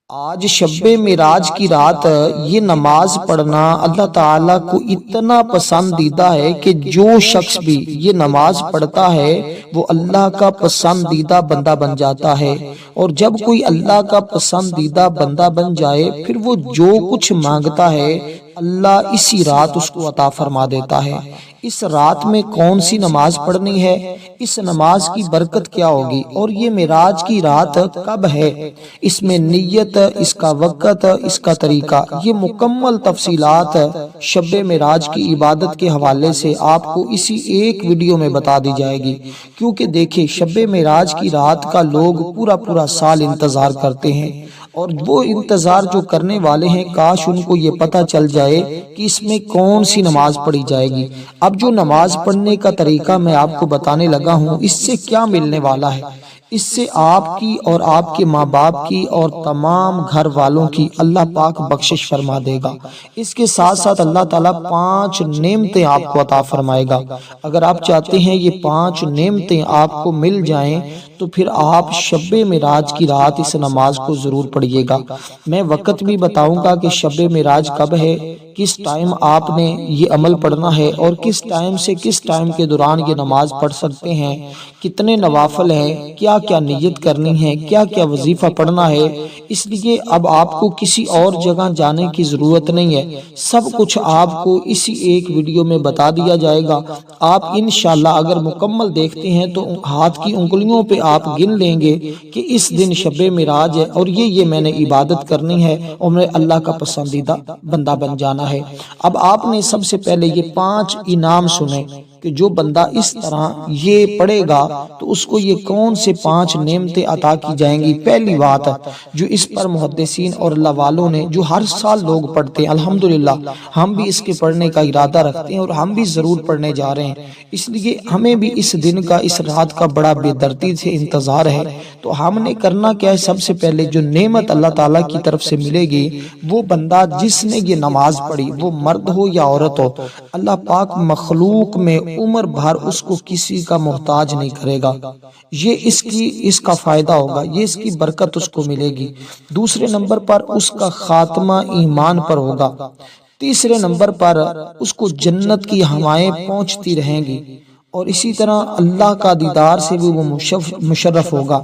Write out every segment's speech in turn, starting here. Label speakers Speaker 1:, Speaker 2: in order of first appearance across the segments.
Speaker 1: آج شب معراج کی رات یہ نماز پڑھنا اللہ تعالیٰ کو اتنا پسندیدہ ہے کہ جو شخص بھی یہ نماز پڑھتا ہے وہ اللہ کا پسندیدہ بندہ بن جاتا ہے۔ اور جب کوئی اللہ کا پسندیدہ بندہ بن جائے پھر وہ جو کچھ مانگتا ہے اللہ اسی رات اس کو عطا فرما دیتا ہے۔ اس رات میں کون سی نماز پڑھنی ہے، اس نماز کی برکت کیا ہوگی، اور یہ معراج کی رات کب ہے، اس میں نیت، اس کا وقت، اس کا طریقہ، یہ مکمل تفصیلات شب معراج کی عبادت کے حوالے سے آپ کو اسی ایک ویڈیو میں بتا دی جائے گی۔ کیونکہ دیکھیں شب معراج کی رات کا لوگ پورا سال انتظار کرتے ہیں، اور وہ انتظار جو کرنے والے ہیں کاش ان کو یہ پتہ چل جائے کہ اس میں کون سی نماز پڑھی جائے گی۔ اب جو نماز پڑھنے کا طریقہ میں آپ کو بتانے لگا ہوں اس سے کیا ملنے والا ہے، اس سے آپ کی اور آپ کے ماں باپ کی اور تمام گھر والوں کی اللہ پاک بخشش فرما دے گا۔ اس کے ساتھ ساتھ اللہ تعالیٰ 5 نعمتیں آپ کو عطا فرمائے گا۔ اگر آپ چاہتے ہیں یہ 5 نعمتیں آپ کو مل جائیں تو پھر آپ شب معراج کی رات اس نماز کو ضرور پڑھیے گا۔ میں وقت بھی بتاؤں گا کہ شب معراج کب ہے، کس ٹائم آپ نے یہ عمل پڑھنا ہے، اور کس ٹائم سے کس ٹائم کے دوران یہ نماز پڑھ سکتے ہیں، کتنے نوافل ہیں، کیا کیا نیت کرنی ہے، کیا کیا وظیفہ پڑھنا ہے۔ اس لیے اب آپ کو کسی اور جگہ جانے کی ضرورت نہیں ہے، سب کچھ آپ کو اسی ایک ویڈیو میں بتا دیا جائے گا۔ آپ انشاءاللہ اگر مکمل دیکھتے ہیں تو ہاتھ کی انگلیوں پہ آپ گن لیں گے کہ اس دن شب معراج ہے اور یہ میں نے عبادت کرنی ہے اور میں اللہ کا پسندیدہ بندہ بن جانا ہے۔ اب آپ نے سب سے پہلے یہ 5 انعام سنے کہ جو بندہ اس طرح یہ پڑھے گا تو اس کو یہ کون سے 5 نعمتیں عطا کی جائیں گی۔ پہلی بات جو اس پر محدثین اور اللہ والوں نے، جو ہر سال لوگ پڑھتے ہیں، الحمدللہ ہم بھی اس کے پڑھنے کا ارادہ رکھتے ہیں اور ہم بھی ضرور پڑھنے جا رہے ہیں، اس لیے ہمیں بھی اس دن کا، اس رات کا بڑا بے دردی سے انتظار ہے۔ تو ہم نے کرنا کیا ہے، سب سے پہلے جو نعمت اللہ تعالیٰ کی طرف سے ملے گی وہ بندہ جس نے یہ نماز پڑھی، وہ مرد ہو یا عورت ہو، اللہ پاک مخلوق میں عمر بھر اس کو کسی کا محتاج نہیں کرے گا۔ یہ اس کا فائدہ ہوگا، یہ اس کی برکت اس کو ملے گی۔ دوسرے نمبر پر اس کا خاتمہ ایمان پر ہوگا۔ تیسرے نمبر پر اس کو جنت کی ہوائیں پہنچتی رہیں گی، اور اسی طرح اللہ کا دیدار سے بھی وہ مشرف ہوگا۔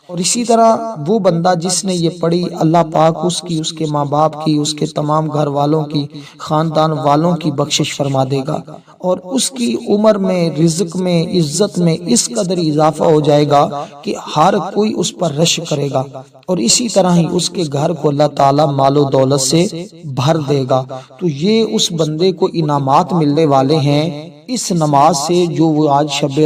Speaker 1: اور اسی طرح وہ بندہ جس نے یہ پڑھی، اللہ پاک اس کی، اس کے ماں باپ کی، اس کے تمام گھر والوں کی، خاندان والوں کی بخشش فرما دے گا، اور اس کی عمر میں، رزق میں، عزت میں اس قدر اضافہ ہو جائے گا کہ ہر کوئی اس پر رش کرے گا، اور اسی طرح ہی اس کے گھر کو اللہ تعالیٰ مال و دولت سے بھر دے گا۔ تو یہ اس بندے کو انعامات ملنے والے ہیں اس نماز سے جو وہ آج شب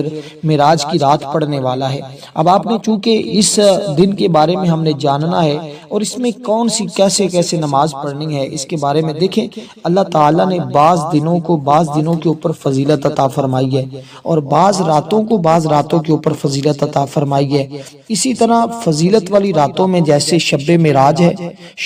Speaker 1: معراج کی رات پڑھنے والا ہے۔ اب آپ نے چونکہ اس دن کے بارے میں ہم نے جاننا ہے اور اس میں کون سی کیسے نماز پڑھنی ہے اس کے بارے میں دیکھیں، اللہ تعالیٰ نے بعض دنوں کے اوپر فضیلت عطا فرمائی ہے، اور بعض راتوں کے اوپر فضیلت عطا فرمائی ہے۔ اسی طرح فضیلت والی راتوں میں جیسے شب معراج ہے،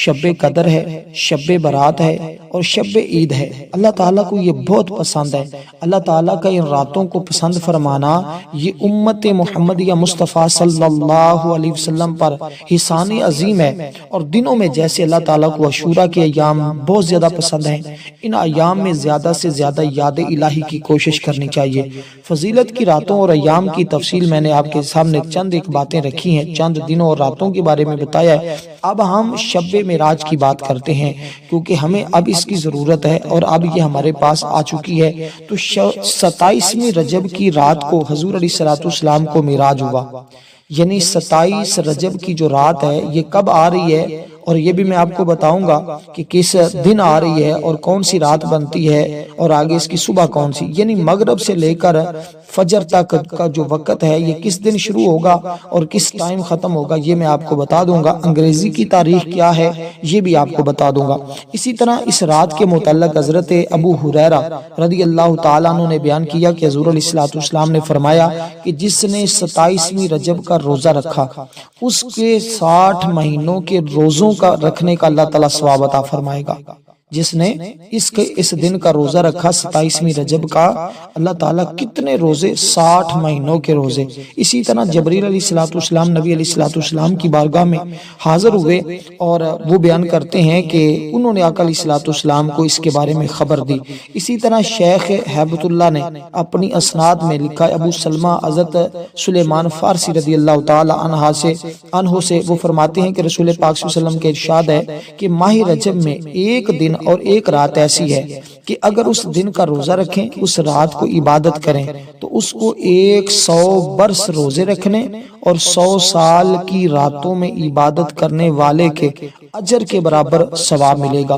Speaker 1: شب قدر ہے، شب برات ہے اور شب عید ہے، اللہ تعالیٰ کو یہ بہت پسند ہے۔ اللہ تعالیٰ کا ان راتوں کو پسند فرمانا یہ امت محمدیہ مصطفیٰ صلی اللہ علیہ وسلم پر احسان عظیم ہے۔ اور دنوں میں جیسے اللہ تعالیٰ کو عاشوراء کے ایام بہت زیادہ پسند ہیں، ان ایام میں زیادہ سے زیادہ یاد الہی کی کوشش کرنی چاہیے۔ فضیلت کی راتوں اور ایام کی تفصیل میں نے آپ کے سامنے چند ایک باتیں رکھی ہیں، چند دنوں اور راتوں کے بارے میں بتایا ہے۔ اب ہم شب معراج کی بات کرتے ہیں کیونکہ ہمیں اب اس کی ضرورت ہے اور اب یہ ہمارے پاس آ چکی ہے۔ تو 27ویں رجب کی رات کو حضور علیہ السلام کو معراج ہوا، یعنی 27 رجب کی جو رات ہے یہ کب آ رہی ہے، اور یہ بھی میں آپ کو بتاؤں گا کہ کس دن آ رہی ہے اور کون سی رات بنتی ہے، اور آگے اس کی صبح کون سی، یعنی مغرب سے لے کر فجر تک کا جو وقت ہے یہ کس دن شروع ہوگا اور کس ٹائم ختم ہوگا یہ میں آپ کو بتا دوں گا۔ انگریزی کی تاریخ کیا ہے یہ بھی آپ کو بتا دوں گا۔ اسی طرح اس رات کے متعلق حضرت ابو ہریرہ رضی اللہ تعالیٰ عنہ نے بیان کیا کہ حضور علیہ السلام نے فرمایا کہ جس نے 27ویں رجب کا روزہ رکھا اس کے 60 مہینوں کے روزوں کا رکھنے کا اللہ تعالیٰ ثواب عطا فرمائے گا۔ جس نے اس دن کا روزہ رکھا 27ویں رجب کا، اللہ تعالیٰ کتنے روزے، 60 مہینوں کے روزے۔ اسی طرح جبریل علیہ السلام نبی علیہ السلام کی بارگاہ میں حاضر ہوئے اور وہ بیان کرتے ہیں کہ انہوں نے آقا علیہ السلام کو اس کے بارے میں خبر دی۔ اسی طرح شیخ ہیبت اللہ نے اپنی اسناد میں لکھا، ابو سلمہ حضرت سلیمان فارسی رضی اللہ تعالی عنہ سے وہ فرماتے ہیں کہ رسول پاک صلی اللہ علیہ وسلم کے ارشاد ہے کہ ماہ رجب میں ایک دن اور ایک رات ایسی ہے کہ اگر اس دن کا روزہ رکھیں، اس رات کو عبادت کریں، تو اس کو 100 برس روزے رکھنے اور 100 سال کی راتوں میں عبادت کرنے والے کے اجر کے برابر ثواب ملے گا۔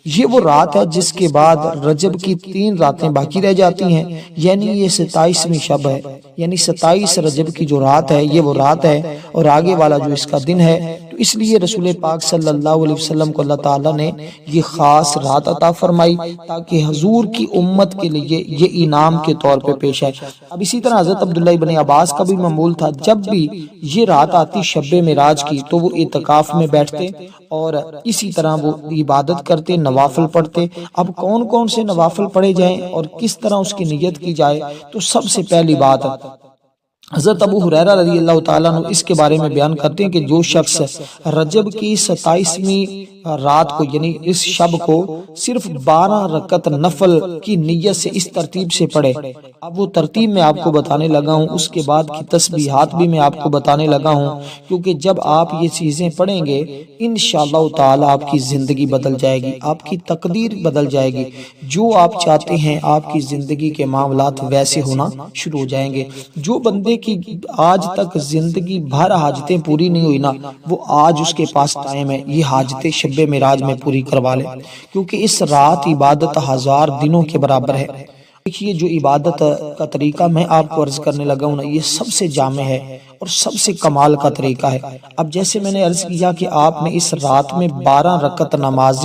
Speaker 1: یہ وہ رات ہے جس کے بعد رجب کی 3 راتیں باقی رہ جاتی ہیں، یعنی یہ 27ویں شب ہے، یعنی 27 رجب کی جو رات ہے یہ وہ رات ہے، اور آگے والا جو اس کا دن ہے۔ تو اس لیے رسول پاک صلی اللہ علیہ وسلم کو اللہ تعالیٰ نے یہ خاص رات عطا فرمائی تاکہ حضور کی امت کے لیے یہ انعام کے طور پہ پیش ہے۔ اب اسی طرح حضرت عبداللہ ابن عباس کا بھی معمول تھا، جب بھی یہ رات آتی شب معراج کی تو وہ اعتکاف میں بیٹھتے اور اسی طرح وہ عبادت کرتے، نوافل پڑھتے۔ اب کون کون سے نوافل پڑھے جائیں اور کس طرح اس کی نیت کی جائے، تو سب سے پہلی بات حضرت ابو ہریرہ رضی اللہ تعالیٰ عنہ اس کے بارے میں بیان کرتے ہیں کہ جو شخص رجب کی 27ویں رات کو یعنی اس شب کو صرف 12 رکعت نفل کی نیت سے اس ترتیب سے پڑھے، اب وہ ترتیب میں آپ کو بتانے لگا ہوں، اس کے بعد کی تسبیحات بھی میں آپ کو بتانے لگا ہوں، کیونکہ جب آپ یہ چیزیں پڑھیں گے انشاءاللہ تعالی آپ کی زندگی بدل جائے گی، آپ کی تقدیر بدل جائے گی، جو آپ چاہتے ہیں آپ کی زندگی کے معاملات ویسے ہونا شروع ہو جائیں گے۔ جو بندے کی آج تک زندگی بھر حاجتیں پوری نہیں ہوئی نا، وہ آج اس کے پاس ٹائم ہے، یہ حاجتیں شب معراج میں پوری کروا لے، کیونکہ اس رات عبادت 1000 دنوں کے برابر ہے۔ دیکھیے جو عبادت کا طریقہ میں آپ کو عرض کرنے لگا ہوں نا، یہ سب سے جامع ہے اور سب سے کمال کا طریقہ ہے۔ اب جیسے میں نے عرض کیا کہ آپ نے اس رات میں 12 رکعت نماز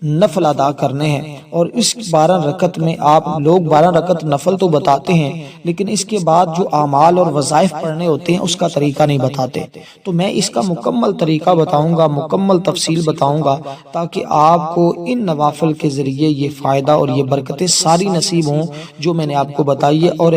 Speaker 1: نفل ادا کرنے ہیں، اور اس 12 رکعت میں آپ لوگ 12 رکعت نفل تو بتاتے ہیں، لیکن اس کے بعد جو اعمال اور وظائف پڑھنے ہوتے ہیں اس کا طریقہ نہیں بتاتے۔ تو میں اس کا مکمل طریقہ بتاؤں گا، مکمل تفصیل بتاؤں گا، تاکہ آپ کو ان نوافل کے ذریعے یہ فائدہ اور یہ برکتیں ساری نصیب ہوں جو میں نے آپ کو بتائی ہے، اور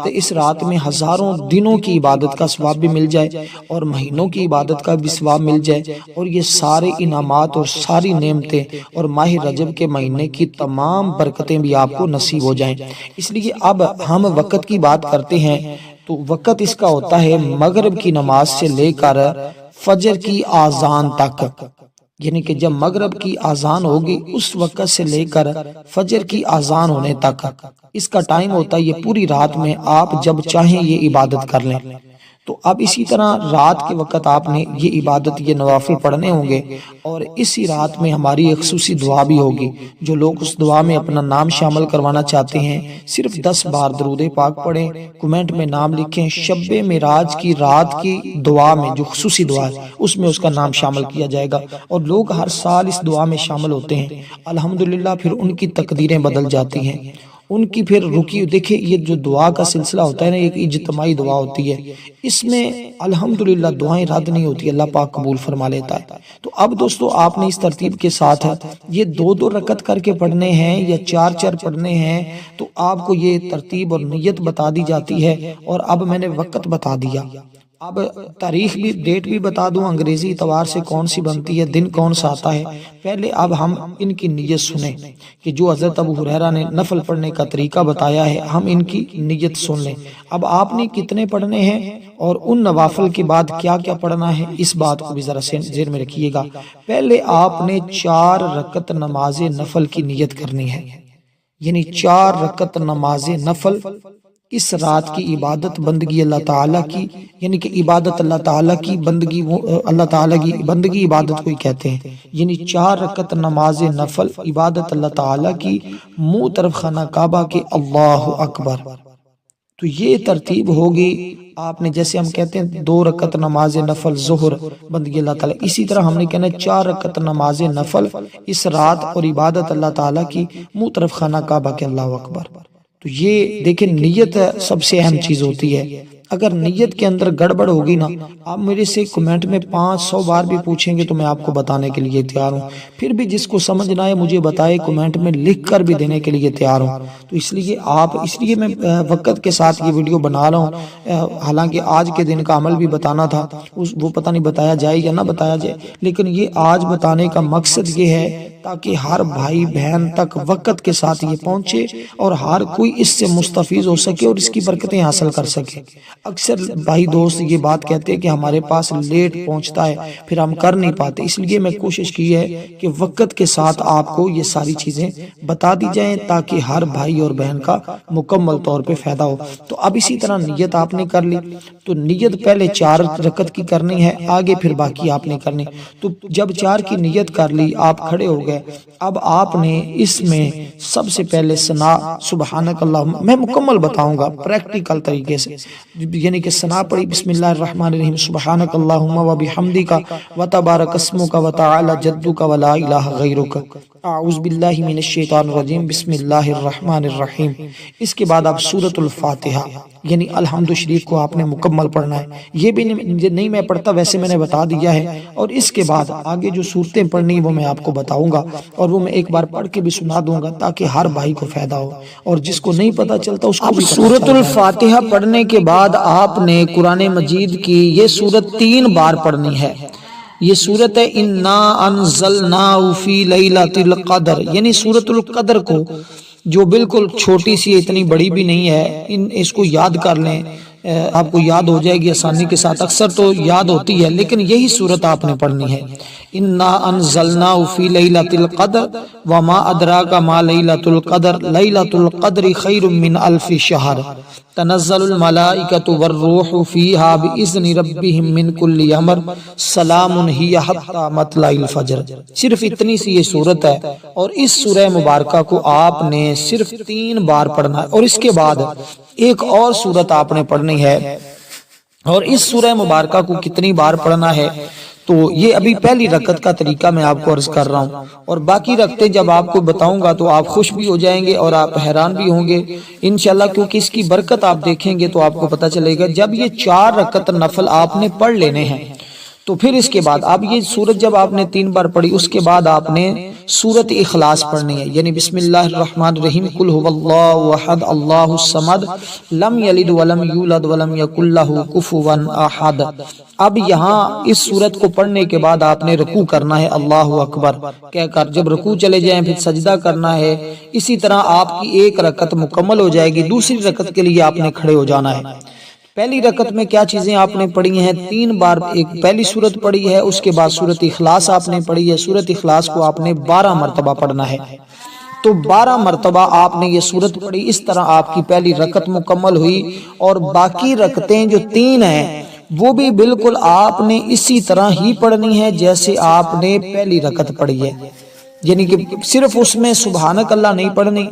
Speaker 1: اس رات میں ہزاروں دنوں کی عبادت کا ثواب بھی مل جائے اور مہینوں کی عبادت کا بھی ثواب مل جائے، اور یہ سارے انعامات اور ساری نعمتیں اور ماہ رجب کے مہینے کی تمام برکتیں بھی آپ کو نصیب ہو جائیں۔ اس لیے اب ہم وقت کی بات کرتے ہیں، تو وقت اس کا ہوتا ہے مغرب کی نماز سے لے کر فجر کی آذان تک، یعنی کہ جب مغرب کی آذان ہوگی اس وقت سے لے کر فجر کی آذان ہونے تک اس کا ٹائم ہوتا ہے۔ یہ پوری رات میں آپ جب چاہیں یہ عبادت کر لیں۔ تو اب اسی طرح رات کے وقت آپ نے یہ عبادت، یہ نوافل پڑھنے ہوں گے، اور اسی رات میں ہماری ایک خصوصی دعا بھی ہوگی۔ جو لوگ اس دعا میں اپنا نام شامل کروانا چاہتے ہیں صرف 10 بار درود پاک پڑھیں، کمنٹ میں نام لکھیں، شب معراج کی رات کی دعا میں جو خصوصی دعا ہے اس میں اس کا نام شامل کیا جائے گا، اور لوگ ہر سال اس دعا میں شامل ہوتے ہیں، الحمدللہ پھر ان کی تقدیریں بدل جاتی ہیں، ان کی پھر رکی۔ دیکھیں یہ جو دعا کا سلسلہ ہوتا ہے نا، ایک اجتماعی دعا ہوتی ہے، اس میں الحمدللہ دعائیں رد نہیں ہوتی، اللہ پاک قبول فرما لیتا ہے۔ تو اب دوستو آپ نے اس ترتیب کے ساتھ یہ 2 رکعت کر کے پڑھنے ہیں یا 4 پڑھنے ہیں، تو آپ کو یہ ترتیب اور نیت بتا دی جاتی ہے، اور اب میں نے وقت بتا دیا۔ اب تاریخ بھی، ڈیٹ بھی بتا دوں، انگریزی اتوار سے کون سی بنتی ہے، دن کون سا آتا ہے۔ پہلے اب ہم ان کی نیت سنیں کہ جو حضرت ابو ہریرہ نے نفل پڑھنے کا طریقہ بتایا ہے، ہم ان کی نیت سن لیں۔ اب آپ نے کتنے پڑھنے ہیں اور ان نوافل کے بعد کیا کیا پڑھنا ہے، اس بات کو بھی ذرا ذہن میں رکھیے گا۔ پہلے آپ نے 4 رکعت نماز نفل کی نیت کرنی ہے، یعنی 4 رکعت نماز نفل اس رات کی عبادت بندگی اللہ تعالیٰ کی، یعنی کہ عبادت اللہ تعالیٰ کی بندگی، اللہ تعالیٰ کی بندگی عبادت کو ہی کہتے ہیں، یعنی 4 رکعت نماز نفل عبادت اللہ تعالیٰ کی، منہ طرف خانہ کعبہ کے، اللہ اکبر۔ تو یہ ترتیب ہوگی۔ آپ نے جیسے ہم کہتے ہیں 2 رکعت نماز نفل ظہر بندگی اللہ تعالیٰ، اسی طرح ہم نے کہنا ہے 4 رکعت نماز نفل اس رات اور عبادت اللہ تعالیٰ کی، منہ طرف خانہ کعبہ کے، اللہ اکبر۔ تو یہ دیکھیں نیت سب سے اہم چیز ہوتی ہے، اگر نیت کے اندر گڑبڑ ہوگی نا، آپ میرے سے کمنٹ میں 500 بار بھی پوچھیں گے تو میں آپ کو بتانے کے لیے تیار ہوں، پھر بھی جس کو سمجھ نہ آئے مجھے بتائے، کمنٹ میں لکھ کر بھی دینے کے لیے تیار ہوں۔ تو اس لیے میں وقت کے ساتھ یہ ویڈیو بنا رہا ہوں، حالانکہ آج کے دن کا عمل بھی بتانا تھا، وہ پتہ نہیں بتایا جائے یا نہ بتایا جائے، لیکن یہ آج بتانے کا مقصد یہ ہے تاکہ ہر بھائی بہن تک وقت کے ساتھ یہ پہنچے اور ہر کوئی اس سے مستفید ہو سکے اور اس کی برکتیں حاصل کر سکے۔ اکثر بھائی دوست یہ بات کہتے ہیں کہ ہمارے پاس لیٹ پہنچتا ہے، پھر ہم کر نہیں پاتے، اس لیے میں کوشش کی ہے کہ وقت کے ساتھ آپ کو یہ ساری چیزیں بتا دی جائیں تاکہ ہر بھائی اور بہن کا مکمل طور پہ فائدہ ہو۔ تو اب اسی طرح نیت آپ نے کر لی، تو نیت پہلے 4 رکعت کی کرنی ہے، آگے پھر باقی آپ نے کرنی۔ تو جب 4 کی نیت کر لی، آپ کھڑے ہو گئے، اب آپ نے اس میں سب سے پہلے ثنا سبحانک اللہم، میں مکمل بتاؤں گا پریکٹیکل طریقے سے، یعنی کہ ثنا پڑھی بسم اللہ الرحمن الرحیم سبحانک اللہم و بحمدک و تبارک اسمک و تعالی جدک و لا الہ غیرک، اعوذ باللہ من الشیطان الرجیم، بسم اللہ الرحمن الرحیم۔ اس کے بعد آپ سورۃ الفاتحہ یعنی الحمد شریف کو آپ نے مکمل پڑھنا ہے، یہ بھی نہیں میں پڑھتا، ویسے میں نے بتا دیا ہے، اور اس کے بعد آگے جو صورتیں پڑھنی وہ میں آپ کو بتاؤں گا، اور وہ میں ایک بار پڑھ کے بھی سنا دوں گا تاکہ ہر بھائی کو فائدہ ہو، اور جس کو نہیں پتا چلتا اس کو بھی پتہ چلتا ہے۔ سورۃ الفاتحہ پڑھنے کے بعد آپ نے قرآن مجید کی یہ سورت 3 بار پڑھنی ہے۔ یہ سورت ہے انا انزلناہ فی لیلۃ القدر، یعنی سورۃ القدر کو جو بالکل چھوٹی سی، اتنی بڑی بھی نہیں ہے، اس کو یاد کر لیں، آپ کو یاد ہو جائے گی آسانی کے ساتھ، اکثر تو یاد ہوتی ہے لیکن یہی صورت آپ نے پڑھنی ہے۔ انا انزلناہ فی لیلۃ القدر وما ادراک ما لیلۃ القدر لیلۃ القدر خیر من الف شہر تنزل الملائکۃ والروح فیہا باذن ربہم من کل امر سلام ہی حتی مطلع الفجر۔ صرف اتنی سی یہ صورت ہے، اور اس سورہ مبارکہ کو آپ نے صرف 3 بار پڑھنا ہے، اور اس کے بعد ایک اور سورت آپ نے پڑھنی ہے، اور اس سورہ مبارکہ کو کتنی بار پڑھنا ہے تو یہ ابھی پہلی رکعت کا طریقہ میں آپ کو عرض کر رہا ہوں، اور باقی رکعتیں جب آپ کو بتاؤں گا تو آپ خوش بھی ہو جائیں گے اور آپ حیران بھی ہوں گے انشاءاللہ، کیونکہ اس کی برکت آپ دیکھیں گے تو آپ کو پتہ چلے گا۔ جب یہ 4 رکعت نفل آپ نے پڑھ لینے ہیں تو پھر اس کے بعد اب یہ سورت جب آپ نے 3 بار پڑھی، اس کے بعد آپ نے سورت اخلاص پڑھنی ہے، یعنی بسم اللہ الرحمن الرحیم قل هو اللہ احد اللہ الصمد لم یلد ولم یولد ولم یکن لہ کفوا احد۔ اب یہاں اس سورت کو پڑھنے کے بعد آپ نے رکوع کرنا ہے اللہ اکبر کہہ کر، جب رکوع چلے جائیں پھر سجدہ کرنا ہے، اسی طرح آپ کی 1 رکعت مکمل ہو جائے گی۔ دوسری رکعت کے لیے آپ نے کھڑے ہو جانا ہے۔ پہلی رکعت میں کیا چیزیں آپ نے پڑھی ہیں؟ 3 بار ایک پہلی سورت پڑھی ہے، اس کے بعد سورت اخلاص آپ نے پڑھی ہے، سورت اخلاص کو آپ نے 12 مرتبہ پڑھنا ہے، تو 12 مرتبہ آپ نے یہ سورت پڑھی، اس طرح آپ کی پہلی رکعت مکمل ہوئی، اور باقی رکعتیں جو 3 ہیں وہ بھی بالکل آپ نے اسی طرح ہی پڑھنی ہے جیسے آپ نے پہلی رکعت پڑھی ہے، یعنی کہ صرف اس میں سبحانک اللہ نہیں پڑھنی،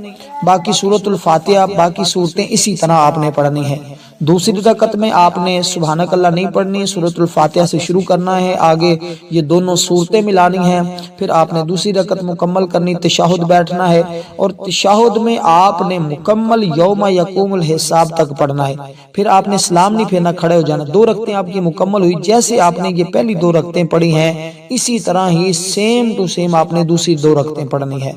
Speaker 1: باقی سورۃ الفاتحہ باقی صورتیں اسی طرح آپ نے پڑھنی ہے۔ دوسری رکعت میں آپ نے سبحانک اللہ نہیں پڑھنی، سورۃ الفاتحہ سے شروع کرنا ہے، آگے یہ دونوں صورتیں ملانی ہیں، پھر آپ نے دوسری رکعت مکمل کرنی، تشہد بیٹھنا ہے، اور تشہد میں آپ نے مکمل یوم یقوم الحساب تک پڑھنا ہے، پھر آپ نے سلام نہیں پھیرنا، کھڑے ہو جانا۔ 2 رکعتیں آپ کی مکمل ہوئی، جیسے آپ نے یہ پہلی 2 رکعتیں پڑھی ہیں اسی طرح ہی سیم ٹو سیم آپ نے دوسری 2 رکعتیں پڑھنی ہے۔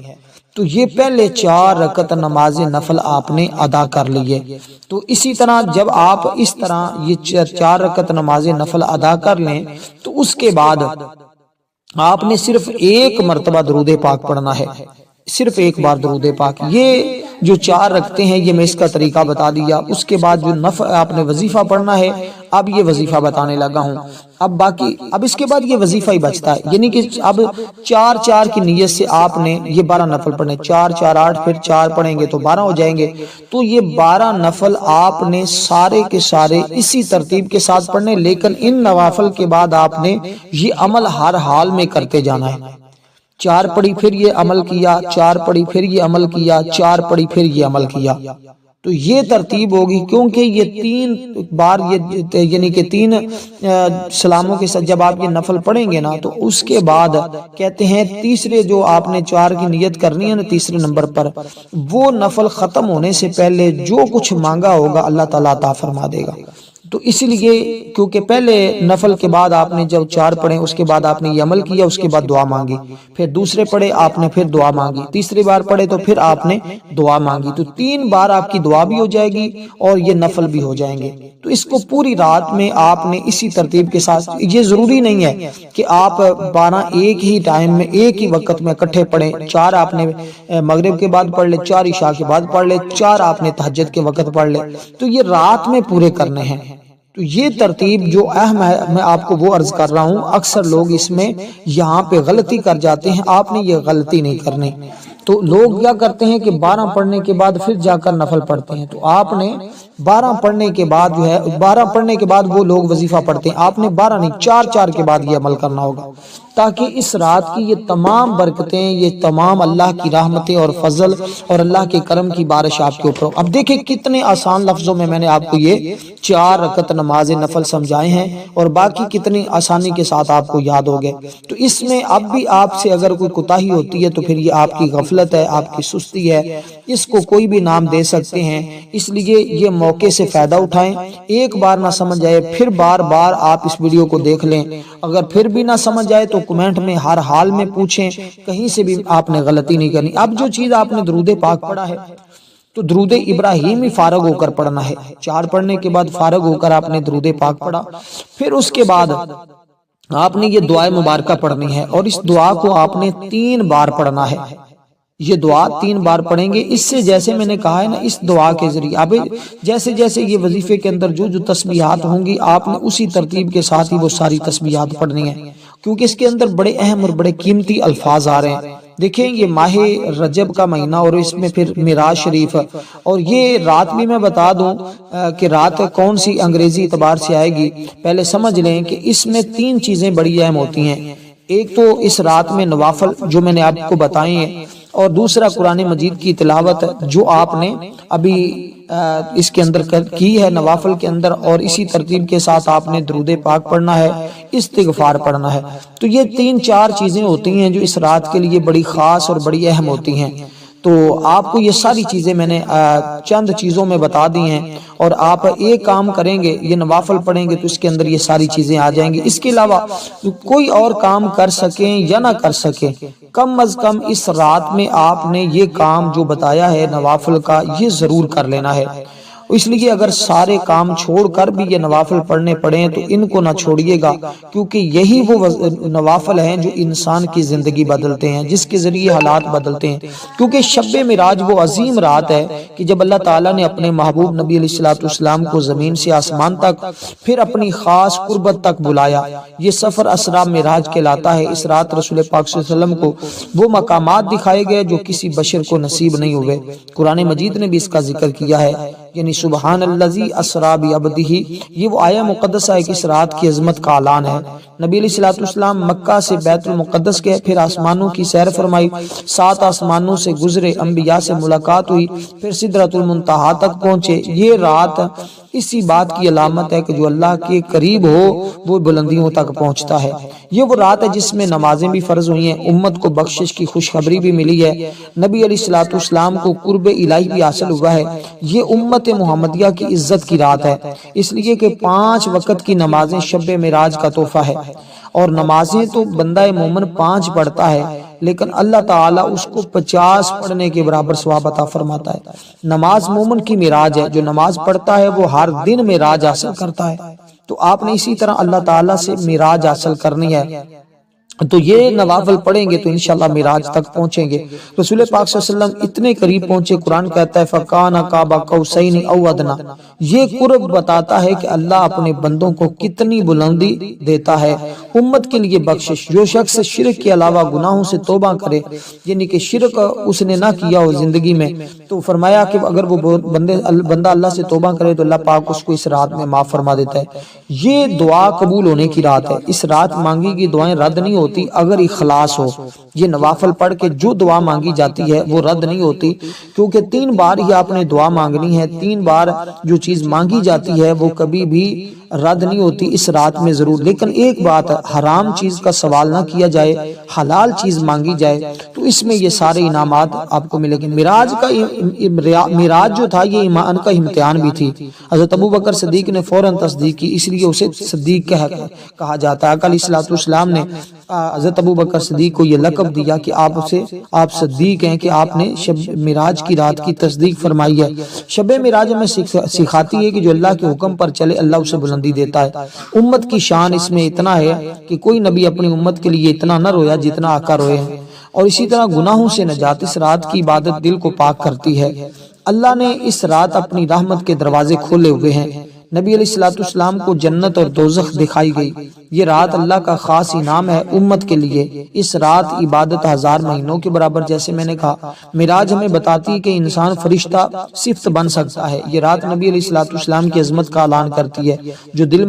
Speaker 1: تو یہ پہلے 4 رکعت نماز نفل آپ نے ادا کر لیے۔ تو اسی طرح جب آپ اس طرح یہ 4 رکعت نماز نفل ادا کر لیں تو اس کے بعد آپ نے صرف 1 مرتبہ درود پاک پڑھنا ہے، صرف 1 بار درود پاک۔ یہ جو 4 رکعتیں ہیں یہ میں اس کا طریقہ بتا دیا، اس کے بعد جو نفل آپ نے وظیفہ پڑھنا ہے، اب یہ وظیفہ بتانے لگا ہوں۔ اب اس کے بعد یہ وظیفہ ہی بچتا ہے، یعنی کہ اب 4 کی نیت سے آپ نے یہ 12 نفل پڑھنے، 4 4 8، پھر 4 پڑھیں گے تو 12 ہو جائیں گے، تو یہ 12 نفل آپ نے سارے کے سارے اسی ترتیب کے ساتھ پڑھنے، لیکن ان نوافل کے بعد آپ نے یہ عمل ہر حال میں کرتے جانا ہے۔ 4 پڑھی پھر یہ عمل کیا، 4 پڑھی پھر یہ عمل کیا، 4 پڑھی پھر یہ عمل کیا، تو یہ ترتیب ہوگی، کیونکہ یہ 3 بار یعنی کہ 3 سلاموں کے ساتھ جب آپ یہ نفل پڑھیں گے نا تو اس کے بعد کہتے ہیں تیسرے جو آپ نے 4 کی نیت کرنی ہے نا، تیسرے نمبر پر وہ نفل ختم ہونے سے پہلے جو کچھ مانگا ہوگا اللہ تعالیٰ عطا فرما دے گا۔ تو اسی لیے کیونکہ پہلے نفل کے بعد آپ نے جب 4 پڑھے اس کے بعد آپ نے یہ عمل کیا، اس کے بعد دعا مانگی، پھر دوسرے پڑھے آپ نے پھر دعا مانگی، تیسری بار پڑھے تو پھر آپ نے دعا مانگی، تو 3 بار آپ کی دعا بھی ہو جائے گی اور یہ نفل بھی ہو جائیں گے۔ تو اس کو پوری رات میں آپ نے اسی ترتیب کے ساتھ، یہ ضروری نہیں ہے کہ آپ 12 ایک ہی ٹائم میں ایک ہی وقت میں اکٹھے پڑھیں، 4 آپ نے مغرب کے بعد پڑھ لے، 4 عشاء کے بعد پڑھ لے، 4 آپ نے تہجد کے وقت پڑھ لے، تو یہ رات میں پورے کرنے ہیں۔ تو یہ ترتیب جو اہم ہے میں آپ کو وہ عرض کر رہا ہوں، اکثر لوگ اس میں یہاں پہ غلطی کر جاتے ہیں، آپ نے یہ غلطی نہیں کرنی۔ تو لوگ کیا کرتے ہیں کہ 12 پڑھنے کے بعد پھر جا کر نفل پڑھتے ہیں، تو آپ نے 12 پڑھنے کے بعد جو ہے 12 پڑھنے کے بعد وہ لوگ وظیفہ پڑھتے ہیں، آپ نے 12 نہیں 4 کے بعد یہ عمل کرنا ہوگا، تاکہ اس رات کی یہ تمام برکتیں، یہ تمام اللہ کی رحمتیں اور فضل اور اللہ کے کرم کی بارش آپ کے اوپر ہو۔ اب دیکھیں کتنے آسان لفظوں میں نے آپ کو یہ 4 رکعت نماز نفل سمجھائے ہیں اور باقی کتنی آسانی کے ساتھ آپ کو یاد ہو گئے۔ تو اس میں اب بھی آپ سے اگر کوئی کوتاہی ہوتی ہے تو پھر یہ آپ کی غفلت ہے، آپ کی سستی ہے، اس کو کوئی بھی نام دے سکتے ہیں۔ اس لیے یہ موقع سے فائدہ اٹھائیں، ایک بار نہ سمجھ آئے پھر بار بار آپ اس ویڈیو کو دیکھ لیں، اگر پھر بھی نہ سمجھ آئے تو کمنٹ میں ہر حال میں پوچھیں، کہیں سے بھی آپ نے غلطی نہیں کرنی۔ اب جو چیز آپ نے درود پاک پڑھا ہے تو درود ابراہیمی فارغ ہو کر پڑھنا ہے، 4 پڑھنے کے بعد فارغ ہو کر آپ نے درود پاک پڑھا، پھر اس کے بعد آپ نے یہ دعا مبارکہ پڑھنی ہے اور اس دعا کو آپ نے 3 بار پڑھنا ہے۔ یہ دعا 3 بار پڑھیں گے، اس سے جیسے میں نے کہا ہے نا، اس دعا کے ذریعے اب جیسے جیسے یہ وظیفے کے اندر جو تسبیحات ہوں گی آپ نے اسی ترتیب کے ساتھ ہی وہ ساری تسبیحات پڑھنی ہیں، کیونکہ اس کے اندر بڑے اہم اور بڑے قیمتی الفاظ آ رہے ہیں۔ دیکھیں یہ ماہ رجب کا مہینہ اور اس میں پھر معراج شریف، اور یہ رات بھی میں بتا دوں کہ رات کون سی انگریزی اعتبار سے آئے گی، پہلے سمجھ لیں کہ اس میں 3 چیزیں بڑی اہم ہوتی ہیں۔ ایک تو اس رات میں نوافل جو میں نے آپ کو بتائے ہیں، اور دوسرا قرآن مجید کی تلاوت جو آپ نے ابھی اس کے اندر کی ہے نوافل کے اندر، اور اسی ترتیب کے ساتھ آپ نے درود پاک پڑھنا ہے، استغفار پڑھنا ہے۔ تو یہ 3-4 چیزیں ہوتی ہیں جو اس رات کے لیے بڑی خاص اور بڑی اہم ہوتی ہیں۔ تو آپ کو یہ ساری چیزیں میں نے چند چیزوں میں بتا دی ہیں، اور آپ ایک کام کریں گے، یہ نوافل پڑھیں گے تو اس کے اندر یہ ساری چیزیں آ جائیں گی۔ اس کے علاوہ کوئی اور کام کر سکیں یا نہ کر سکیں، کم از کم اس رات میں آپ نے یہ کام جو بتایا ہے نوافل کا یہ ضرور کر لینا ہے۔ اس لیے اگر سارے کام چھوڑ کر بھی یہ نوافل پڑھنے پڑیں تو ان کو نہ چھوڑیے گا، کیونکہ یہی وہ نوافل ہیں جو انسان کی زندگی بدلتے ہیں، جس کے ذریعے حالات بدلتے ہیں۔ کیونکہ شب معراج وہ عظیم رات ہے کہ جب اللہ تعالیٰ نے اپنے محبوب نبی علیہ السلام کو زمین سے آسمان تک پھر اپنی خاص قربت تک بلایا۔ یہ سفر اسرا معراج کہلاتا ہے۔ اس رات رسول پاک صلی اللہ علیہ وسلم کو وہ مقامات دکھائے گئے جو کسی بشر کو نصیب نہیں ہوئے۔ قرآن مجید نے بھی اس کا ذکر کیا ہے، یعنی سبحان الذی اسری بعبدہ، یہ وہ آیہ مقدسہ ہے کہ اس رات کی عظمت کا اعلان ہے۔ نبی علیہ السلام مکہ سے بیت المقدس گئے، پھر آسمانوں کی سیر فرمائی، 7 آسمانوں سے گزرے، انبیاء سے ملاقات ہوئی، پھر سدرۃ المنتہا تک پہنچے۔ یہ رات اسی بات کی علامت ہے کہ جو اللہ کے قریب ہو وہ بلندیوں تک پہنچتا ہے۔ یہ وہ رات ہے جس میں نمازیں بھی فرض ہوئی ہیں، امت کو بخشش کی خوشخبری بھی ملی ہے، نبی علیہ السلام کو قرب الہی بھی حاصل ہوا ہے۔ یہ امت محمدیہ کی عزت کی رات ہے، اس لیے کہ 5 وقت کی نمازیں شب معراج کا تحفہ ہے، اور نمازیں تو بندہ مومن 5 پڑھتا ہے لیکن اللہ تعالیٰ اس کو 50 پڑھنے کے برابر ثواب عطا فرماتا ہے۔ نماز مومن کی معراج ہے، جو نماز پڑھتا ہے وہ ہر دن معراج حاصل کرتا ہے۔ تو آپ نے اسی طرح اللہ تعالیٰ سے معراج حاصل کرنی ہے، تو یہ نوافل پڑھیں گے تو انشاءاللہ معراج تک پہنچیں گے۔ رسول پاک صلی اللہ علیہ وسلم اتنے قریب پہنچے، قرآن کہتا ہے فَكَانَ قَابَ قَوْسَيْنِ أَوْ أَدْنَىٰ۔ یہ قرب بتاتا ہے کہ اللہ اپنے بندوں کو کتنی بلندی دیتا ہے۔ امت کے لیے بخشش، جو شخص شرک کے علاوہ گناہوں سے توبہ کرے، یعنی کہ شرک اس نے نہ کیا ہو زندگی میں، تو فرمایا کہ اگر وہ بندہ اللہ سے توبہ کرے تو اللہ پاک اس کو اس رات میں معاف فرما دیتا ہے۔ یہ دعا قبول ہونے کی رات ہے، اس رات مانگی گئی دعائیں رد نہیں ہوتی اگر اخلاص ہو۔ یہ نوافل پڑھ کے جو دعا مانگی جاتی ہے وہ رد نہیں ہوتی، کیونکہ 3 بار ہی آپ نے دعا مانگنی ہے، 3 بار جو چیز مانگی جاتی ہے وہ کبھی بھی رد نہیں ہوتی اس رات میں ضرور۔ لیکن ایک بات حرام چیز کا سوال نہ کیا جائے، حلال چیز مانگی جائے، تو اس میں یہ سارے انعامات آپ کو ملے گے۔ معراج جو تھا یہ ایمان کا امتحان بھی تھی۔ حضرت ابوبکر صدیق نے فوراً تصدیق کی، اس لیے اسے صدیق کہا جاتا ہے۔ آقا علیہ الصلوۃ والسلام نے حضرت ابوبکر صدیق کو یہ لقب دیا کہ آپ صدیق ہیں، کہ آپ نے شب معراج کی رات کی تصدیق فرمائی ہے۔ شب معراج ہمیں سکھاتی ہے کہ جو اللہ کے حکم پر چلے اللہ اسے بلندی دیتا ہے۔ امت کی شان اس میں اتنا ہے کہ کوئی نبی اپنی امت کے لیے اتنا نہ رویا جتنا آقا روئے ہیں۔ اور اسی طرح گناہوں سے نجات، اس رات کی عبادت دل کو پاک کرتی ہے۔ اللہ نے اس رات اپنی رحمت کے دروازے کھولے ہوئے ہیں۔ نبی علیہ الصلوۃ والسلام کو جنت اور دوزخ دکھائی گئی۔ یہ رات اللہ کا خاص انعام ہے امت کے لیے۔ اس رات عبادت 1000 مہینوں کے برابر، جیسے میں نے کہا۔ معراج ہمیں بتاتی ہے کہ انسان فرشتہ صفت بن سکتا ہے۔ یہ رات نبی علیہ الصلوۃ والسلام کی عظمت کا اعلان کرتی ہے۔ جو دل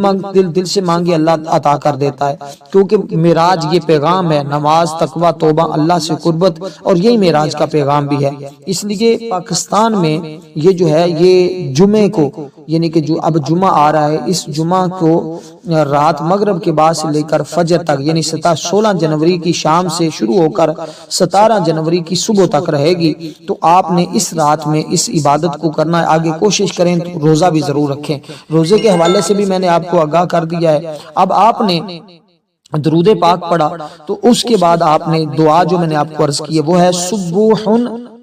Speaker 1: سے مانگے اللہ عطا کر دیتا ہے، کیونکہ معراج یہ پیغام ہے، نماز، تقوی، توبہ، اللہ سے قربت، اور یہی معراج کا پیغام بھی ہے۔ اس لیے پاکستان میں یہ جو ہے یہ جمعے کو، یعنی کہ جو اب جمعہ آ رہا ہے، اس جمعہ کو رات مغرب کے بعد سے لے کر فجر تک، یعنی 16 جنوری کی شام سے شروع ہو کر 17 جنوری کی صبح تک رہے گی۔ تو آپ نے اس رات میں اس عبادت کو کرنا ہے۔ آگے کوشش کریں تو روزہ بھی ضرور رکھیں۔ روزے کے حوالے سے بھی میں نے آپ کو آگاہ کر دیا ہے۔ اب آپ نے درود پاک پڑھا تو اس کے بعد آپ نے دعا جو میں نے آپ کو عرض کی ہے وہ ہے سبوح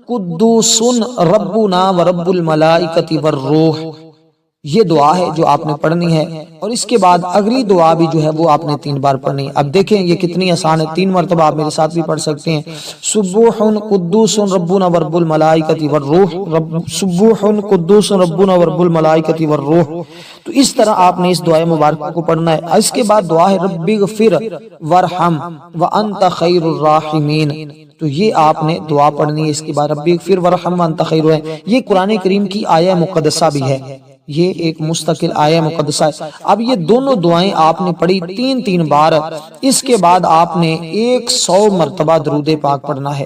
Speaker 1: قدوس ربنا ورب الملائکۃ والروح۔ یہ دعا ہے جو آپ نے پڑھنی ہے، اور اس کے بعد اگلی دعا بھی جو ہے وہ آپ نے 3 بار پڑھنی ہے۔ اب دیکھیں یہ کتنی آسان ہے، 3 مرتبہ آپ میرے ساتھ بھی پڑھ سکتے ہیں۔ سبوح قدوس ربنا ورب الملائکۃ والروح، سبوح قدوس ربنا ورب الملائکۃ والروح۔ تو اس طرح آپ نے اس دعائے مبارکہ کو پڑھنا ہے۔ اس کے بعد دعا ہے رب اغفر وارحم وانت خیر الراحمین۔ تو یہ آپ نے دعا پڑھنی ہے۔ اس کے بعد رب اغفر وارحم وانت خیر الراحمین، یہ قرآن کریم کی آیہ مقدسہ بھی ہے، یہ ایک مستقل آیہ مقدسہ ہے۔ اب یہ دونوں دعائیں آپ نے پڑھی 3 بار۔ اس کے بعد آپ نے 100 مرتبہ درود پاک پڑھنا ہے،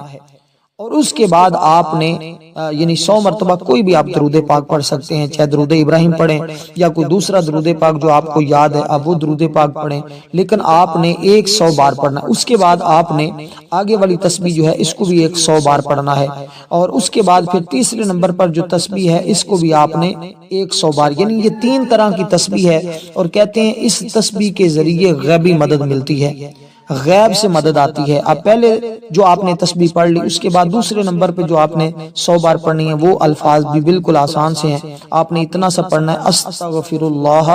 Speaker 1: اور اس کے بعد آپ نے یعنی 100 مرتبہ کوئی بھی آپ درود پاک پڑھ سکتے ہیں، چاہے درود ابراہیم پڑھیں یا کوئی دوسرا درود پاک جو آپ کو یاد ہے آپ وہ درود پاک پڑھیں، لیکن آپ نے 100 بار پڑھنا ہے۔ اس کے بعد آپ نے آگے والی تسبیح جو ہے اس کو بھی 100 بار پڑھنا ہے، اور اس کے بعد پھر تیسرے نمبر پر جو تسبیح ہے اس کو بھی آپ نے 100 بار، یعنی یہ 3 طرح کی تسبیح ہے۔ اور کہتے ہیں اس تسبیح کے ذریعے غیبی مدد ملتی ہے، غیب سے مدد آتی ہے۔ اب پہلے جو آپ نے تسبیح پڑھ لی، اس کے بعد دوسرے نمبر پہ جو آپ نے 100 بار پڑھنی ہے وہ الفاظ بھی بالکل آسان سے ہیں۔ آپ نے اتنا سا پڑھنا ہے استغفر اللہ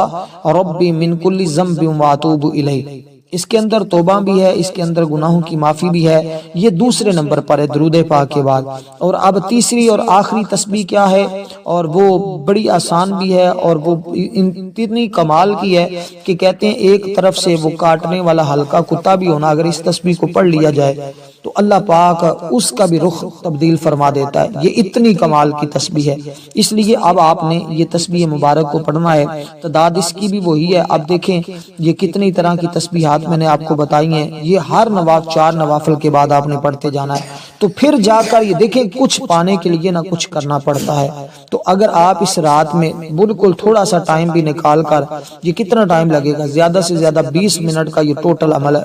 Speaker 1: ربی من کل ذنب واتوب الیہ۔ اس کے اندر توبہ بھی ہے، اس کے اندر گناہوں کی معافی بھی ہے۔ یہ دوسرے نمبر پر ہے درود پاک کے بعد۔ اور اب تیسری اور آخری تسبیح کیا ہے، اور وہ بڑی آسان بھی ہے، اور وہ اتنی کمال کی ہے کہ کہتے ہیں ایک طرف سے وہ کاٹنے والا ہلکا کتا بھی ہونا، اگر اس تسبیح کو پڑھ لیا جائے تو اللہ پاک اس کا بھی رخ تبدیل فرما دیتا ہے۔ یہ اتنی کمال کی تسبیح ہے، اس لیے اب آپ نے یہ تسبیح مبارک کو پڑھنا ہے۔ تعداد اس کی بھی وہی ہے۔ اب دیکھیں یہ کتنی طرح کی تسبیحات میں نے آپ کو بتائی ہیں، یہ ہر 4 نوافل کے بعد آپ نے پڑھتے جانا ہے۔ تو پھر جا کر یہ دیکھیں کچھ پانے کے لیے نہ کچھ کرنا پڑتا ہے۔ تو اگر آپ اس رات میں بالکل تھوڑا سا ٹائم بھی نکال کر، یہ کتنا ٹائم لگے گا، زیادہ سے زیادہ 20 منٹ کا یہ ٹوٹل عمل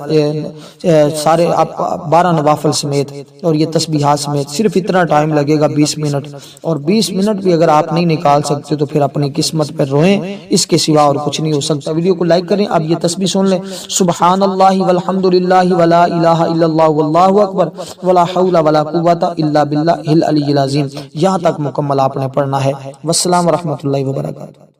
Speaker 1: سارے آپ 12 نوافل سمیت اور یہ تسبیحات سمیت صرف اتنا ٹائم لگے گا 20 منٹ۔ اور 20 منٹ بھی اگر آپ نہیں نکال سکتے تو پھر اپنی قسمت پر روئیں، اس کے سوا اور کچھ نہیں ہو سکتا۔ ویڈیو کو لائک کریں۔ اب یہ تسبیح سن لیں، سبحان اللہ والحمد للہ ولا الہ الا اللہ واللہ اکبر ولا حول ولا قوت الا باللہ العلی العظیم۔ یہاں تک مکمل آپ نے پڑھنا ہے۔ والسلام ورحمۃ اللہ وبرکاتہ۔